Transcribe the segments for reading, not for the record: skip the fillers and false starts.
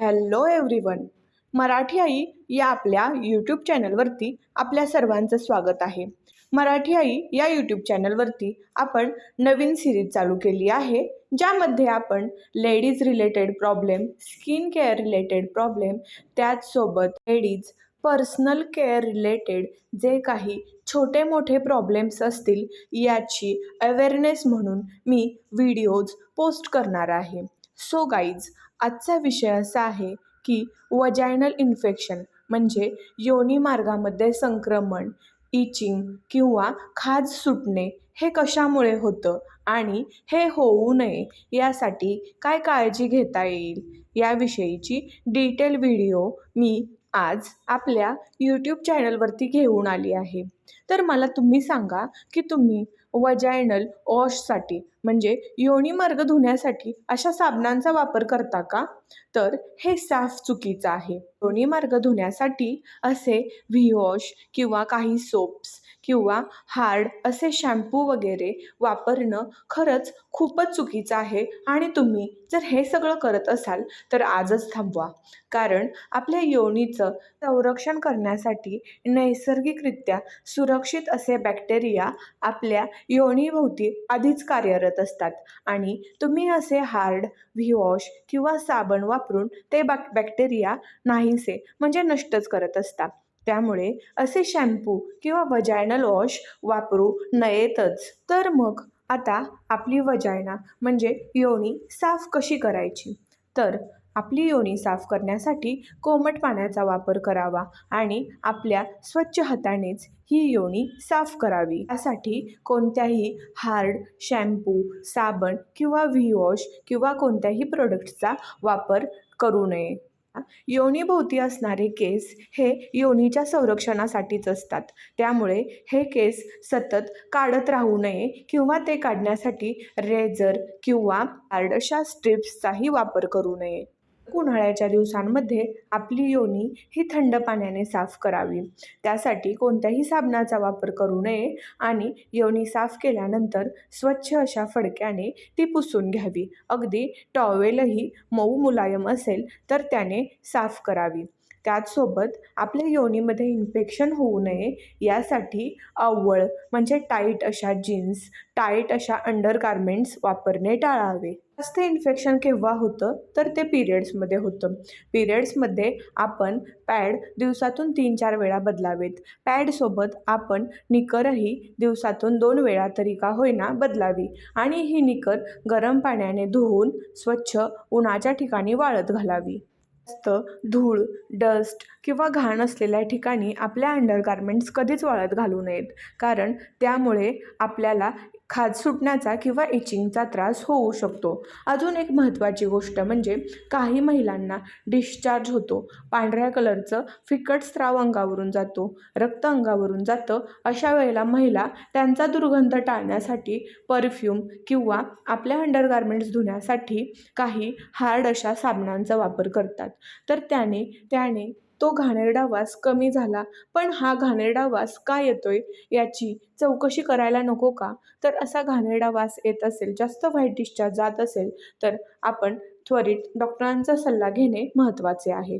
Hello everyone. Marathi आई या आपल्या YouTube चॅनलवरती आपल्या सर्वांचं स्वागत आहे. मराठी आई या यूट्यूब चॅनलवरती आपण नवीन सिरीज चालू केली आहे, ज्यामध्ये आपण ladies related problem, skin care related problem, त्याचसोबत लेडीज पर्सनल केअर रिलेटेड जे काही छोटे मोठे प्रॉब्लेम्स असतील याची अवेअरनेस म्हणून मी व्हिडिओज पोस्ट करणार आहे. सो गाईज, आजचा विषय असा आहे की वजायनल इन्फेक्शन म्हणजे योनी मार्गामध्ये संक्रमण, इचिंग किंवा खाज सुटणे हे कशामुळे होतं आणि हे होऊ नये यासाठी काय काळजी घेता येईल याविषयीची डिटेल व्हिडिओ मी आज आपल्या यूट्यूब चॅनलवरती घेऊन आली आहे. तर मला तुम्ही सांगा की तुम्ही वजायनल वॉशसाठी म्हणजे योनी मार्ग धुण्यासाठी अशा साबणांचा वापर करता का? तर हे साफ चुकीचं आहे. योनी मार्ग धुण्यासाठी असे व्हीवॉश किंवा काही सोप्स किंवा हार्ड असे शॅम्पू वगैरे वापरणं खरंच खूपच चुकीचं आहे आणि तुम्ही जर हे सगळं करत असाल तर आजच थांबवा. कारण आपल्या योनीचं संरक्षण करण्यासाठी नैसर्गिकरित्या सुरक्षित असे बॅक्टेरिया आपल्या योनीभोवती आधीच कार्यरत असतात आणि तुम्ही असे हार्ड व्हीवॉश किंवा साबण वापरून ते बॅक्टेरिया नाहीसे म्हणजे नष्टच करत असतात. त्यामुळे असे शॅम्पू किंवा वजायनल वॉश वापरू नयेतच. तर मग आता आपली वजायना म्हणजे योनी साफ कशी करायची? तर आपली योनी साफ करण्यासाठी कोमट पाण्याचा वापर करावा आणि आपल्या स्वच्छ हातानेच ही योनी साफ करावी. यासाठी कोणत्याही हार्ड शॅम्पू, साबण किंवा व्हीवॉश किंवा कोणत्याही प्रोडक्ट्सचा वापर करू नये. योनीभोवती असणारे केस हे योनीच्या संरक्षणासाठीच असतात. त्यामुळे हे केस सतत काढत राहू नये किंवा ते काढण्यासाठी रेझर किंवा हार्ड अशा स्ट्रिप्सचाही वापर करू नये. उन्हाळ्याच्या दिवसांमध्ये आपली योनी ही थंड पाण्याने साफ करावी. त्यासाठी कोणत्याही साबणाचा वापर करू नये आणि योनी साफ केल्यानंतर स्वच्छ अशा फडक्याने ती पुसून घ्यावी. अगदी टॉवेलही मऊ मुलायम असेल तर त्याने साफ करावी. त्याचसोबत आपल्या योनीमध्ये इन्फेक्शन होऊ नये यासाठी अव्वळ म्हणजे टाईट अशा जीन्स, टाईट अशा अंडरगार्मेंट्स वापरणे टाळावे. जास्त इन्फेक्शन केव्हा होतं तर ते पिरियड्समध्ये होतं. पिरियड्समध्ये आपण पॅड दिवसातून 3-4 वेळा बदलावेत. पॅडसोबत आपण निकरही दिवसातून 2 वेळा तरी का होईना बदलावी आणि ही निकर गरम पाण्याने धुवून स्वच्छ उन्हाच्या ठिकाणी वाळत घालावी. जास्त धूळ, डस्ट किंवा घाण असलेल्या ठिकाणी आपल्या अंडरगार्मेंट्स कधीच वाळत घालू नयेत, कारण त्यामुळे आपल्याला खाज सुटण्याचा किंवा इचिंगचा त्रास होऊ शकतो. अजून एक महत्त्वाची गोष्ट म्हणजे काही महिलांना डिस्चार्ज होतो. पांढऱ्या कलरचं फिकट स्राव अंगावरून जातो, रक्त अंगावरून जातं. अशा वेळेला महिला त्यांचा दुर्गंध टाळण्यासाठी परफ्यूम किंवा आपल्या अंडरगार्मेंट्स धुण्यासाठी काही हार्ड अशा साबणांचा वापर करतात. तर त्याने तो घाणेरडा वास कमी झाला. पण हा घाणेरडा वास का येतोय याची चौकशी करायला नको का? तर असा घाणेरडा वास येत असेल, जास्त व्हाईट डिस्चार्ज जात असेल तर आपण त्वरित डॉक्टरांचा सल्ला घेणे महत्त्वाचे आहे.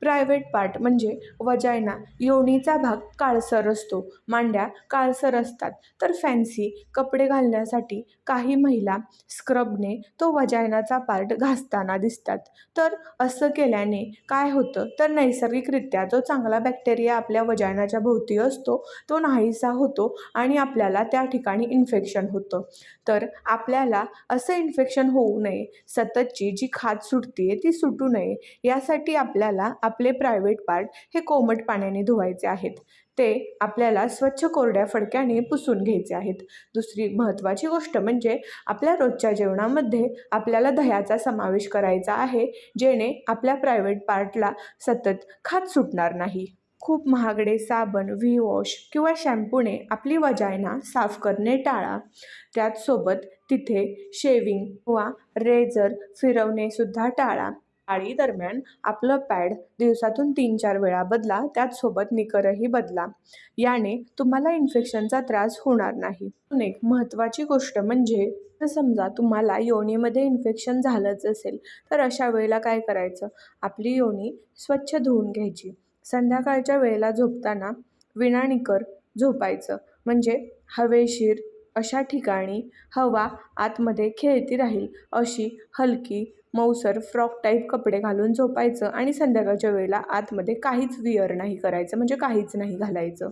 प्रायव्हेट पार्ट म्हणजे वजायना, योनीचा भाग काळसर असतो, मांड्या काळसर असतात. तर फॅन्सी कपडे घालण्यासाठी काही महिला स्क्रबने तो वजायनाचा पार्ट घासताना दिसतात. तर असं केल्याने काय होतं तर नैसर्गिकरित्या जो चांगला बॅक्टेरिया आपल्या वजायनाच्या भोवती असतो तो नाहीसा होतो आणि आपल्याला त्या ठिकाणी इन्फेक्शन होतं. तर आपल्याला असं इन्फेक्शन होऊ नये, सततची जी खाज सुटते ती सुटू नये यासाठी आपल्याला आपले प्रायव्हेट पार्ट हे कोमट पाण्याने धुवायचे आहेत. ते आपल्याला स्वच्छ कोरड्या फडक्याने पुसून घ्यायचे आहेत. दुसरी महत्त्वाची गोष्ट म्हणजे आपल्या रोजच्या जेवणामध्ये आपल्याला दह्याचा समावेश करायचा आहे, जेणे आपल्या प्रायव्हेट पार्टला सतत खाज सुटणार नाही. खूप महागडे साबण, व्हीवॉश किंवा शॅम्पूने आपली वजायना साफ करणे टाळा. त्याचसोबत तिथे शेविंग किंवा रेझर फिरवणे सुद्धा टाळा. दरम्यान आपलं पॅड दिवसातून 3-4 वेळा बदला, त्याचसोबत निकरही बदला. याने तुम्हाला इन्फेक्शनचा त्रास होणार नाही. अजून एक महत्त्वाची गोष्ट म्हणजे जर समजा तुम्हाला योनीमध्ये इन्फेक्शन झालंच असेल, तर अशा वेळेला काय करायचं? आपली योनी स्वच्छ धुवून घ्यायची. संध्याकाळच्या वेळेला झोपताना विना निकर झोपायचं. म्हणजे हवेशीर अशा ठिकाणी हवा आतमध्ये खेळती राहील अशी हलकी मऊसर फ्रॉक टाईप कपडे घालून झोपायचं आणि संध्याकाळच्या वेळेला आतमध्ये काहीच विअर नाही करायचं, म्हणजे काहीच नाही घालायचं.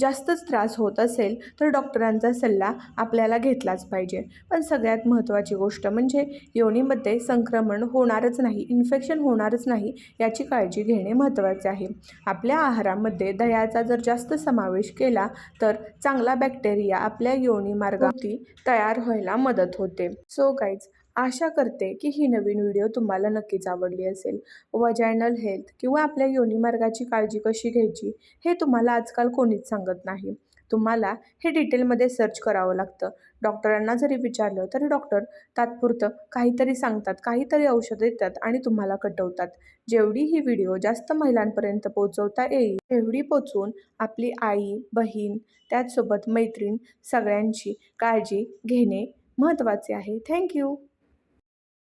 जास्तच त्रास होत असेल तर डॉक्टरांचा सल्ला आपल्याला घेतलाच पाहिजे. पण सगळ्यात महत्त्वाची गोष्ट म्हणजे योनीमध्ये संक्रमण होणारच नाही, इन्फेक्शन होणारच नाही याची काळजी घेणे महत्त्वाचे आहे. आपल्या आहारामध्ये दह्याचा जर जास्त समावेश केला तर चांगला बॅक्टेरिया आपल्या योनी मार्गावरती तयार व्हायला मदत होते. सो गाईज, आशा करते की ही नवीन व्हिडिओ तुम्हाला नक्कीच आवडली असेल. वजायनल हेल्थ किंवा आपल्या योनिमार्गाची काळजी कशी घ्यायची हे तुम्हाला आजकाल कोणीच सांगत नाही. तुम्हाला हे डिटेलमध्ये सर्च करावं लागतं. डॉक्टरांना जरी विचारलं तरी डॉक्टर तात्पुरतं काहीतरी सांगतात, काहीतरी औषध देतात आणि तुम्हाला कटवतात. जेवढी ही व्हिडिओ जास्त महिलांपर्यंत पोहोचवता येईल तेवढी पोचवून आपली आई, बहीण, त्याचसोबत मैत्रीण सगळ्यांची काळजी घेणे महत्त्वाचे आहे. थँक्यू.